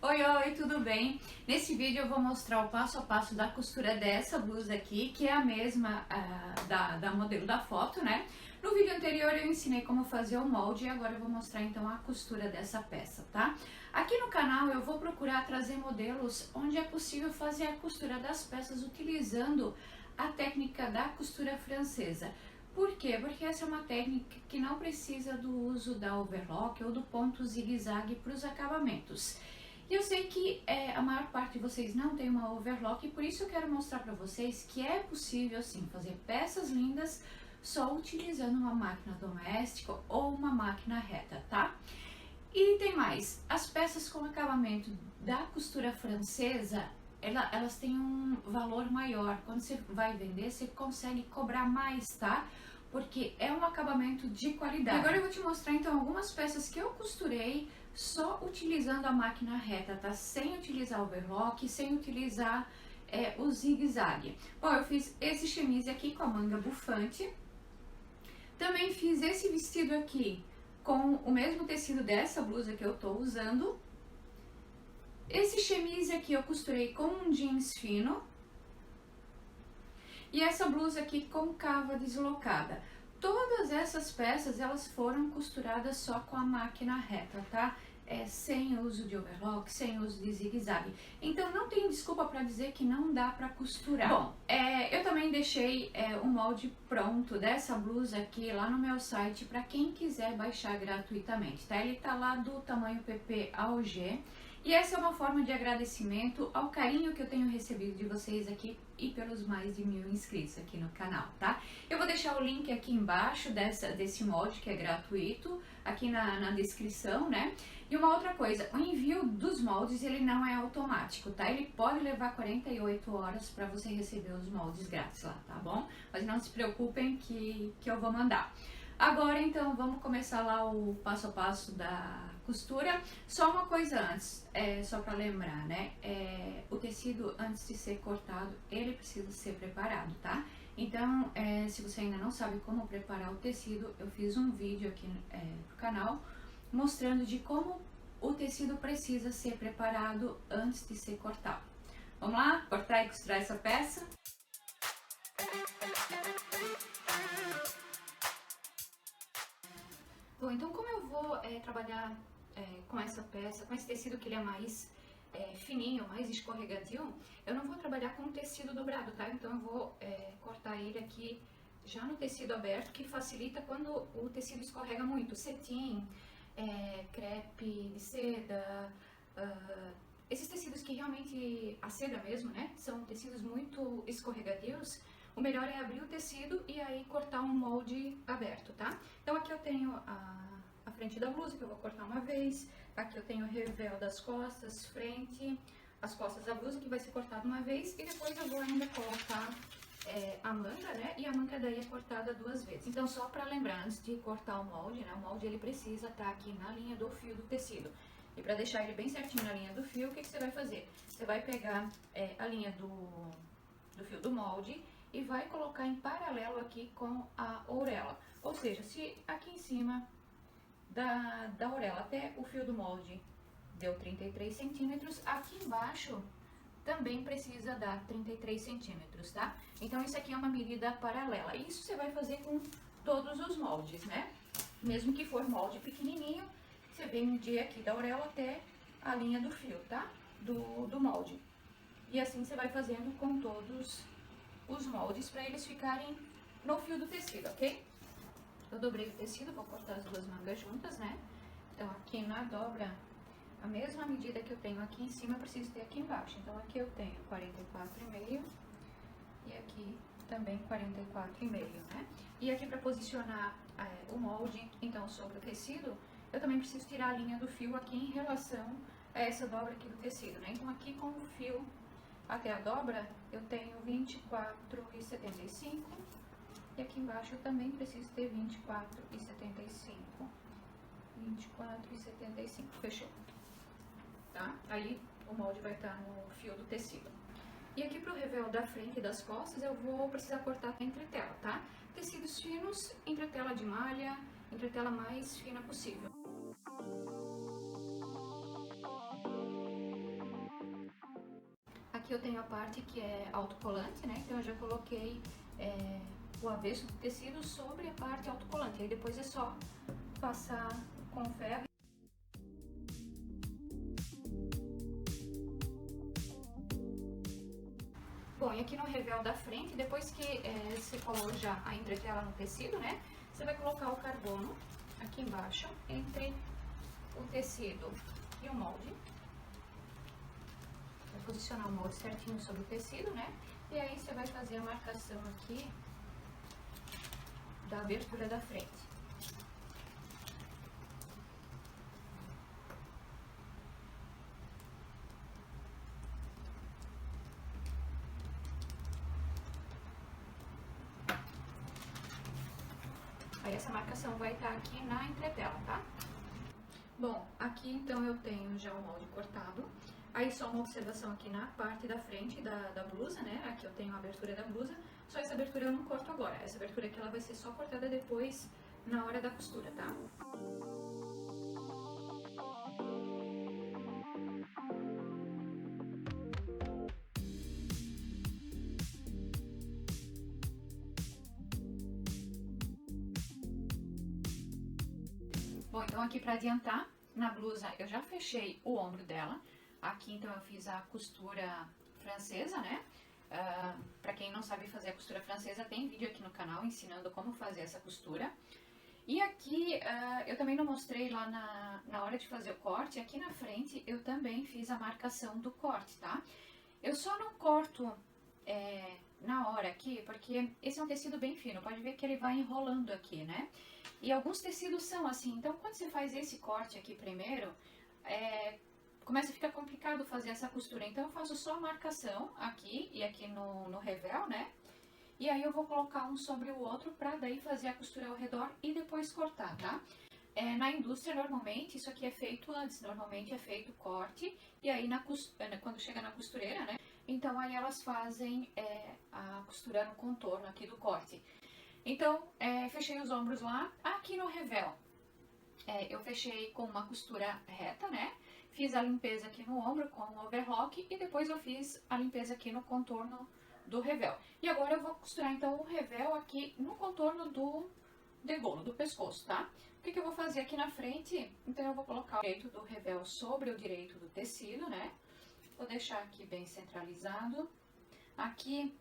Oi, tudo bem? Nesse vídeo eu vou mostrar o passo a passo da costura dessa blusa aqui, que é a mesma da modelo da foto, né? No vídeo anterior eu ensinei como fazer o molde e agora eu vou mostrar então a costura dessa peça, tá? Aqui no canal eu vou procurar trazer modelos onde é possível fazer a costura das peças utilizando a técnica da costura francesa. Por quê? Porque essa é uma técnica que não precisa do uso da overlock ou do ponto zigue-zague para os acabamentos. E eu sei que a maior parte de vocês não tem uma overlock e por isso eu quero mostrar para vocês que é possível sim fazer peças lindas só utilizando uma máquina doméstica ou uma máquina reta, tá? E tem mais, as peças com acabamento da costura francesa, elas têm um valor maior. Quando você vai vender, você consegue cobrar mais, tá? Porque é um acabamento de qualidade. Agora eu vou te mostrar então algumas peças que eu costurei só utilizando a máquina reta, tá? Sem utilizar o overlock, sem utilizar o zigue-zague. Bom, eu fiz esse chemise aqui com a manga bufante. Também fiz esse vestido aqui com o mesmo tecido dessa blusa que eu tô usando. Esse chemise aqui eu costurei com um jeans fino. E essa blusa aqui com cava deslocada. Todas essas peças, elas foram costuradas só com a máquina reta, tá? Sem uso de overlock, sem uso de zigue-zague. Então não tem desculpa para dizer que não dá para costurar. Bom, eu também deixei o molde pronto dessa blusa aqui lá no meu site para quem quiser baixar gratuitamente, tá? Ele tá lá do tamanho PP ao G. E essa é uma forma de agradecimento ao carinho que eu tenho recebido de vocês aqui e pelos mais de 1000 inscritos aqui no canal, tá? Eu vou deixar o link aqui embaixo desse molde que é gratuito, aqui na descrição, né? E uma outra coisa, o envio dos moldes ele não é automático, tá? Ele pode levar 48 horas para você receber os moldes grátis lá, tá bom? Mas não se preocupem que eu vou mandar. Agora então vamos começar lá o passo a passo da costura. Só uma coisa antes, só para lembrar, né? O tecido antes de ser cortado, ele precisa ser preparado, tá? Então, se você ainda não sabe como preparar o tecido, eu fiz um vídeo aqui no canal mostrando de como o tecido precisa ser preparado antes de ser cortado. Vamos lá? Cortar e costurar essa peça? Bom, então como eu vou trabalhar com essa peça, com esse tecido que ele é mais fininho, mais escorregadio, eu não vou trabalhar com tecido dobrado, tá? Então eu vou cortar ele aqui já no tecido aberto, que facilita quando o tecido escorrega muito. Cetim, crepe de seda, esses tecidos que realmente, a seda mesmo, né? São tecidos muito escorregadios. O melhor é abrir o tecido e aí cortar um molde aberto, tá? Então aqui eu tenho a frente da blusa, que eu vou cortar uma vez. Aqui eu tenho o revel das costas, frente, as costas da blusa, que vai ser cortado uma vez. E depois eu vou ainda colocar a manga, né? E a manga daí é cortada 2 vezes. Então só pra lembrar, antes de cortar o molde, né? O molde ele precisa estar aqui na linha do fio do tecido. E pra deixar ele bem certinho na linha do fio, o que você vai fazer? Você vai pegar a linha do fio do molde e vai colocar em paralelo aqui com a orelha. Ou seja, se aqui em cima da orelha até o fio do molde deu 33 centímetros, aqui embaixo também precisa dar 33 centímetros, tá? Então isso aqui é uma medida paralela. Isso você vai fazer com todos os moldes, né? Mesmo que for molde pequenininho, você vem medir aqui da orelha até a linha do fio, tá? Do molde. E assim você vai fazendo com todos os moldes para eles ficarem no fio do tecido, ok? Eu dobrei o tecido, vou cortar as 2 mangas juntas, né? Então aqui na dobra, a mesma medida que eu tenho aqui em cima, eu preciso ter aqui embaixo. Então aqui eu tenho 44,5 e aqui também 44,5, né? E aqui para posicionar o molde, então sobre o tecido, eu também preciso tirar a linha do fio aqui em relação a essa dobra aqui do tecido, né? Então aqui com o fio até a dobra, eu tenho 24,75 e aqui embaixo eu também preciso ter 24,75. 24,75, fechou, tá? Aí o molde vai estar no fio do tecido. E aqui pro revel da frente e das costas eu vou precisar cortar entretela, tá? Tecidos finos, entretela de malha, entretela mais fina possível. eu tenho a parte que é autocolante, né? Então eu já coloquei o avesso do tecido sobre a parte autocolante. Aí depois é só passar com ferro. Bom, e aqui no revel da frente, depois que você colou já a entretela no tecido, né? Você vai colocar o carbono aqui embaixo, entre o tecido e o molde. Vai posicionar o molde certinho sobre o tecido, né? E aí você vai fazer a marcação aqui da abertura da frente. Aí essa marcação vai estar aqui na entretela, tá? Bom, aqui então eu tenho já o molde cortado. Aí só uma observação aqui na parte da frente da blusa, né? Aqui eu tenho a abertura da blusa, só essa abertura eu não corto agora. Essa abertura aqui ela vai ser só cortada depois, na hora da costura, tá? Bom, então aqui para adiantar, na blusa eu já fechei o ombro dela. Aqui então eu fiz a costura francesa, né? Para quem não sabe fazer a costura francesa, tem vídeo aqui no canal ensinando como fazer essa costura. E aqui eu também não mostrei lá na hora de fazer o corte, aqui na frente eu também fiz a marcação do corte, tá? Eu só não corto na hora aqui, porque esse é um tecido bem fino, pode ver que ele vai enrolando aqui, né? E alguns tecidos são assim, então quando você faz esse corte aqui primeiro, começa a ficar complicado fazer essa costura. Então eu faço só a marcação aqui e aqui no revel, né? E aí eu vou colocar um sobre o outro pra daí fazer a costura ao redor e depois cortar, tá? Na indústria, normalmente, isso aqui é feito antes, normalmente é feito o corte, e aí quando chega na costureira, né? Então aí elas fazem a costura no contorno aqui do corte. Então, fechei os ombros lá. Aqui no revel, eu fechei com uma costura reta, né? Fiz a limpeza aqui no ombro com o overlock e depois eu fiz a limpeza aqui no contorno do revel. E agora eu vou costurar então o revel aqui no contorno do degolo, do pescoço, tá? O que eu vou fazer aqui na frente? Então eu vou colocar o direito do revel sobre o direito do tecido, né? Vou deixar aqui bem centralizado. Aqui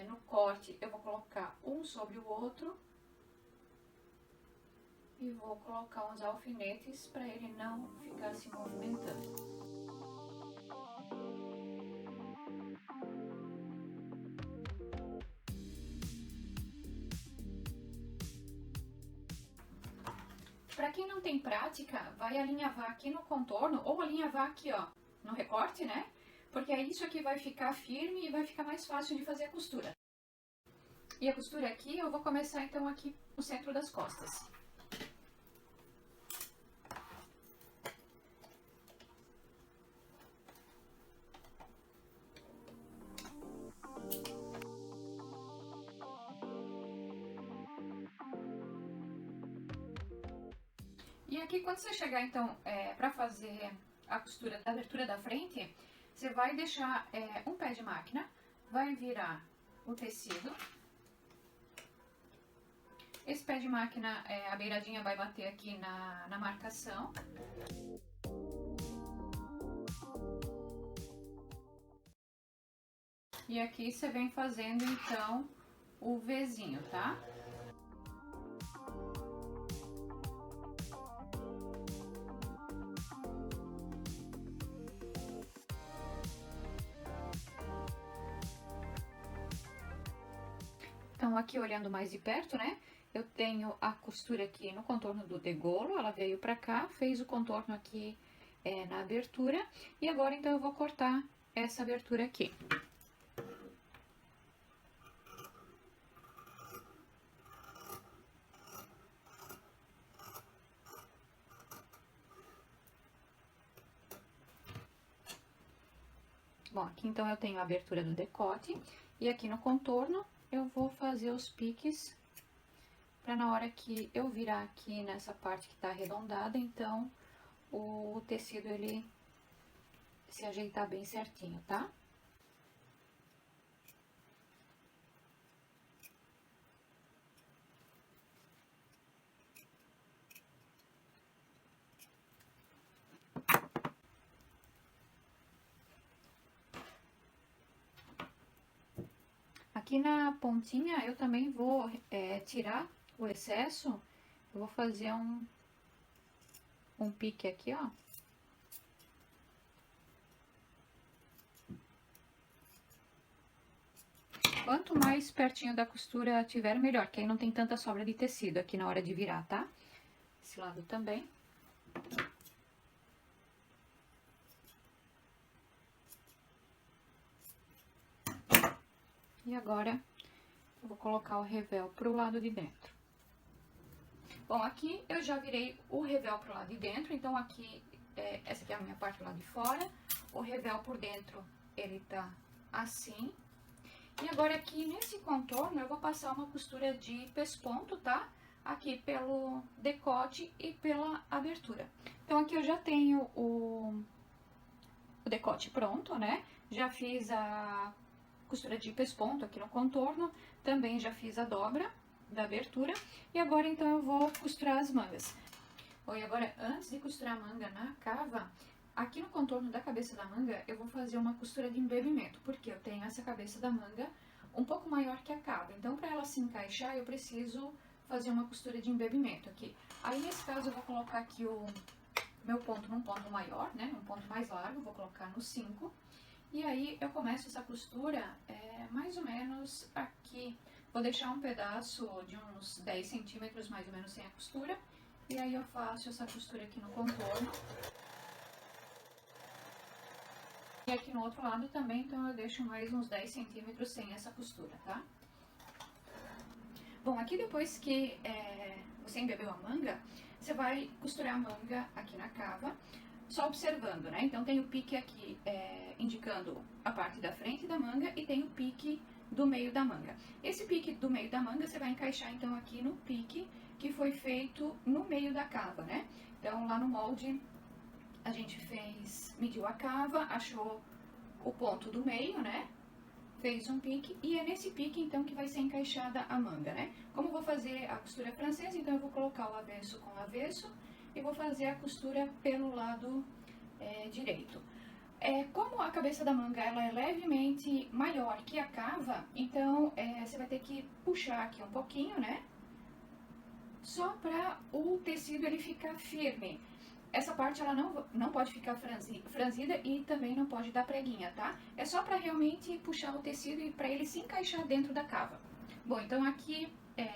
no corte eu vou colocar um sobre o outro. E vou colocar uns alfinetes para ele não ficar se movimentando. Para quem não tem prática, vai alinhavar aqui no contorno ou alinhavar aqui, ó, no recorte, né? Porque aí isso aqui vai ficar firme e vai ficar mais fácil de fazer a costura. E a costura aqui, eu vou começar então aqui no centro das costas. E aqui, quando você chegar, então, para fazer a costura da abertura da frente, você vai deixar um pé de máquina, vai virar o tecido. Esse pé de máquina, a beiradinha vai bater aqui na marcação. E aqui você vem fazendo, então, o Vzinho, tá? Então, aqui olhando mais de perto, né? Eu tenho a costura aqui no contorno do degolo, ela veio pra cá, fez o contorno aqui na abertura. E agora, então, eu vou cortar essa abertura aqui. Bom, aqui então eu tenho a abertura do decote e aqui no contorno eu vou fazer os piques para na hora que eu virar aqui nessa parte que tá arredondada, então o tecido ele se ajeitar bem certinho, tá? Aqui na pontinha eu também vou tirar o excesso. Eu vou fazer um pique aqui, ó. Quanto mais pertinho da costura tiver, melhor, que aí não tem tanta sobra de tecido aqui na hora de virar, tá? Esse lado também. E agora, eu vou colocar o revel pro lado de dentro. Bom, aqui eu já virei o revel pro lado de dentro, então aqui, essa aqui é a minha parte do lado de fora. O revel por dentro, ele tá assim. E agora aqui nesse contorno eu vou passar uma costura de pesponto, tá? Aqui pelo decote e pela abertura. Então aqui eu já tenho o decote pronto, né? Já fiz a costura de pesponto aqui no contorno, também já fiz a dobra da abertura. E agora então eu vou costurar as mangas. Bom, e agora antes de costurar a manga na cava, aqui no contorno da cabeça da manga, eu vou fazer uma costura de embebimento, porque eu tenho essa cabeça da manga um pouco maior que a cava. Então, para ela se encaixar, eu preciso fazer uma costura de embebimento aqui. Aí, nesse caso, eu vou colocar aqui o meu ponto num ponto maior, né, num ponto mais largo, vou colocar no 5. E aí, eu começo essa costura mais ou menos aqui. Vou deixar um pedaço de uns 10 centímetros, mais ou menos, sem a costura. E aí, eu faço essa costura aqui no contorno. E aqui no outro lado também, então eu deixo mais uns 10 centímetros sem essa costura, tá? Bom, aqui depois que você embebeu a manga, você vai costurar a manga aqui na cava, só observando, né? Então tem o pique aqui indicando a parte da frente da manga e tem o pique do meio da manga. Esse pique do meio da manga você vai encaixar então aqui no pique que foi feito no meio da cava, né? Então lá no molde a gente mediu a cava, achou o ponto do meio, né? Fez um pique e é nesse pique então que vai ser encaixada a manga, né? Como eu vou fazer a costura francesa, então eu vou colocar o avesso com o avesso e vou fazer a costura pelo lado direito. Como a cabeça da manga ela é levemente maior que a cava, então você vai ter que puxar aqui um pouquinho, né? Só para o tecido ele ficar firme. Essa parte ela não pode ficar franzida e também não pode dar preguinha, tá? É só para realmente puxar o tecido e para ele se encaixar dentro da cava. Bom, então aqui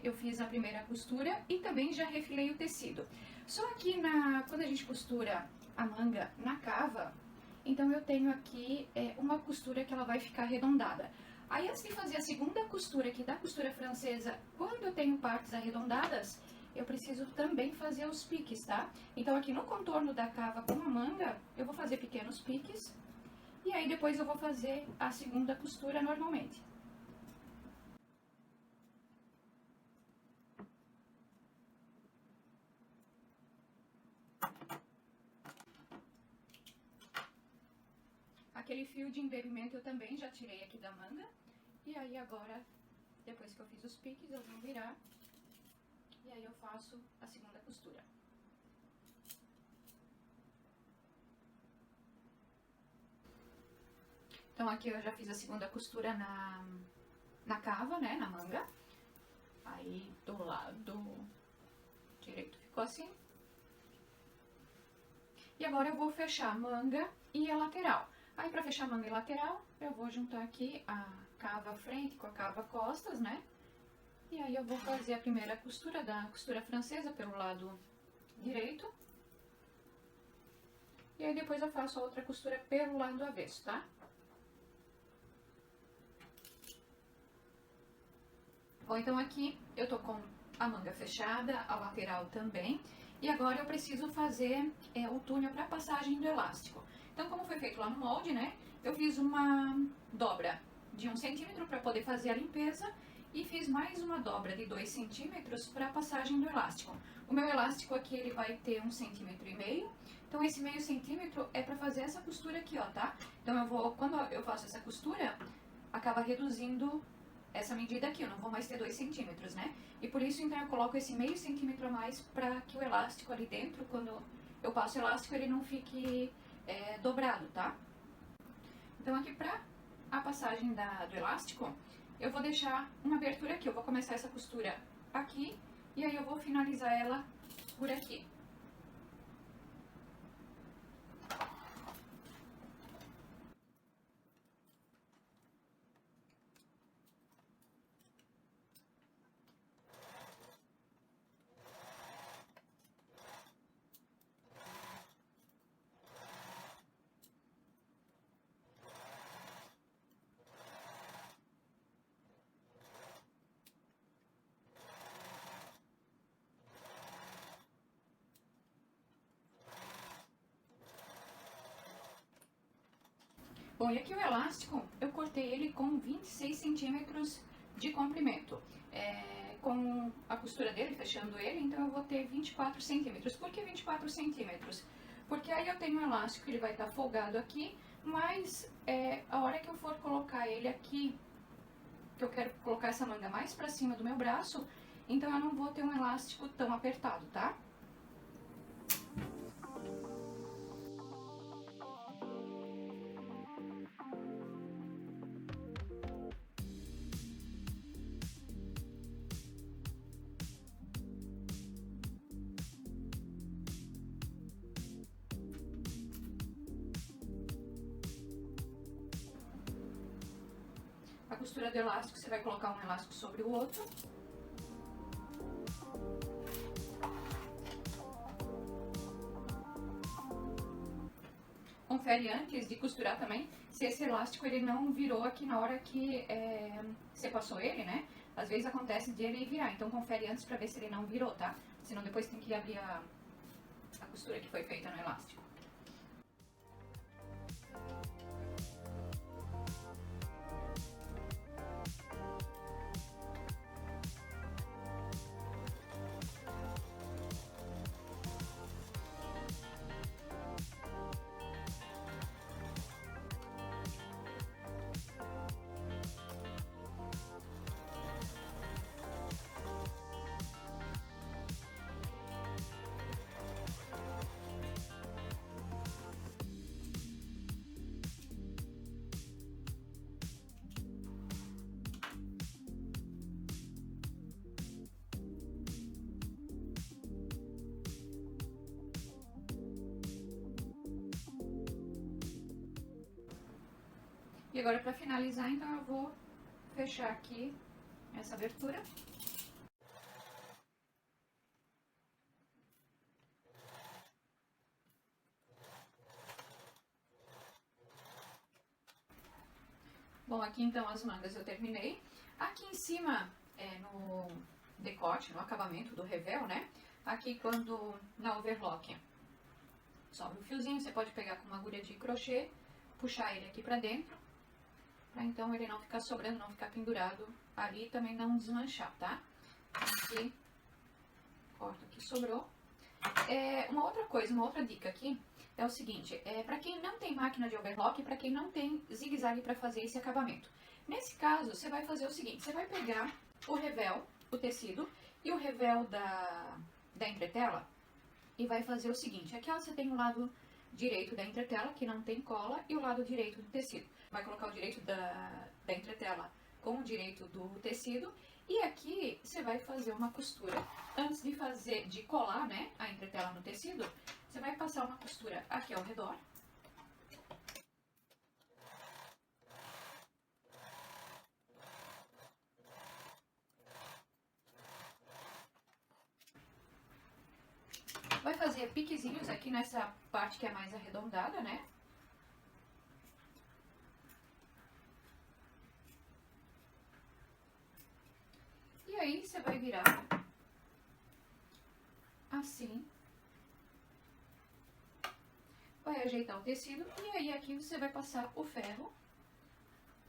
eu fiz a primeira costura e também já refilei o tecido. Só aqui quando a gente costura a manga na cava, então eu tenho aqui uma costura que ela vai ficar arredondada. Aí antes de fazer a segunda costura aqui da costura francesa, quando eu tenho partes arredondadas, eu preciso também fazer os piques, tá? Então aqui no contorno da cava com a manga, eu vou fazer pequenos piques. E aí depois eu vou fazer a segunda costura normalmente. Aquele fio de embebimento eu também já tirei aqui da manga. E aí agora, depois que eu fiz os piques, eu vou virar. E aí eu faço a segunda costura. Então aqui eu já fiz a segunda costura na cava, né, na manga. Aí do lado direito ficou assim. E agora eu vou fechar a manga e a lateral. Aí pra fechar a manga e lateral, eu vou juntar aqui a cava frente com a cava costas, né? E aí eu vou fazer a primeira costura da costura francesa pelo lado direito. E aí depois eu faço a outra costura pelo lado avesso, tá? Bom, então aqui eu tô com a manga fechada, a lateral também. E agora eu preciso fazer o túnel para passagem do elástico. Então, como foi feito lá no molde, né? Eu fiz uma dobra de 1 centímetro para poder fazer a limpeza. E fiz mais uma dobra de 2 centímetros para a passagem do elástico. O meu elástico aqui, ele vai ter 1,5 centímetros. Então, esse meio centímetro é para fazer essa costura aqui, ó, tá? Então, quando eu faço essa costura, acaba reduzindo essa medida aqui. Eu não vou mais ter 2 centímetros, né? E por isso, então, eu coloco esse meio centímetro a mais para que o elástico ali dentro, quando eu passo o elástico, ele não fique dobrado, tá? Então, aqui para a passagem do elástico, eu vou deixar uma abertura aqui. Eu vou começar essa costura aqui e aí eu vou finalizar ela por aqui. Bom, e aqui o elástico, eu cortei ele com 26 centímetros de comprimento. Com a costura dele, fechando ele, então eu vou ter 24 centímetros. Por que 24 centímetros? Porque aí eu tenho um elástico, ele vai estar folgado aqui, mas a hora que eu for colocar ele aqui, que eu quero colocar essa manga mais pra cima do meu braço, então eu não vou ter um elástico tão apertado, tá? A costura do elástico, você vai colocar um elástico sobre o outro. Confere antes de costurar também se esse elástico ele não virou aqui na hora que você passou ele, né? Às vezes acontece de ele virar, então confere antes pra ver se ele não virou, tá? Senão depois tem que abrir a costura que foi feita no elástico. E agora pra finalizar, então eu vou fechar aqui essa abertura. Bom, aqui então as mangas eu terminei. Aqui em cima, no decote, no acabamento do revel, né? Aqui quando na overlock sobra o fiozinho, você pode pegar com uma agulha de crochê, puxar ele aqui pra dentro, pra então ele não ficar sobrando, não ficar pendurado ali e também não desmanchar, tá? Aqui, corto o que sobrou. Uma outra coisa, uma outra dica aqui é o seguinte, para quem não tem máquina de overlock, para quem não tem zigue-zague para fazer esse acabamento. Nesse caso, você vai fazer o seguinte, você vai pegar o revel, o tecido, e o revel da entretela, e vai fazer o seguinte, aqui ó, você tem o lado direito da entretela, que não tem cola, e o lado direito do tecido. Vai colocar o direito da entretela com o direito do tecido, e aqui você vai fazer uma costura, antes de colar, né, a entretela no tecido, você vai passar uma costura aqui ao redor. Vai fazer piquezinhos aqui nessa parte que é mais arredondada, né? E aí você vai virar assim. Vai ajeitar o tecido e aí aqui você vai passar o ferro.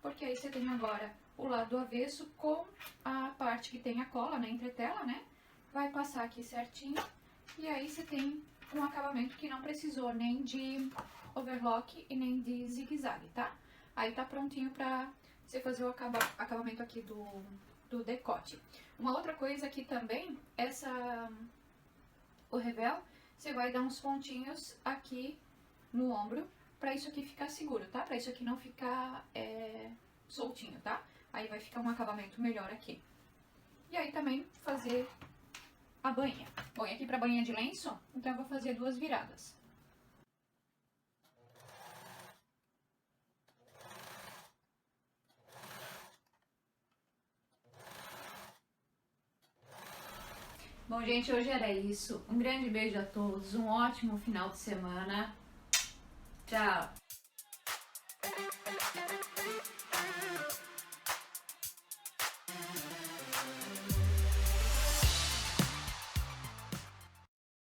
Porque aí você tem agora o lado avesso com a parte que tem a cola na entretela, né? Vai passar aqui certinho. E aí você tem um acabamento que não precisou nem de overlock e nem de zigue-zague, tá? Aí tá prontinho pra você fazer o acabamento aqui do decote. Uma outra coisa aqui também, o revel, você vai dar uns pontinhos aqui no ombro pra isso aqui ficar seguro, tá? Pra isso aqui não ficar soltinho, tá? Aí vai ficar um acabamento melhor aqui. E aí também fazer a bainha. Bom, e aqui pra bainha de lenço, então eu vou fazer 2 viradas. Bom, gente, hoje era isso. Um grande beijo a todos, um ótimo final de semana. Tchau!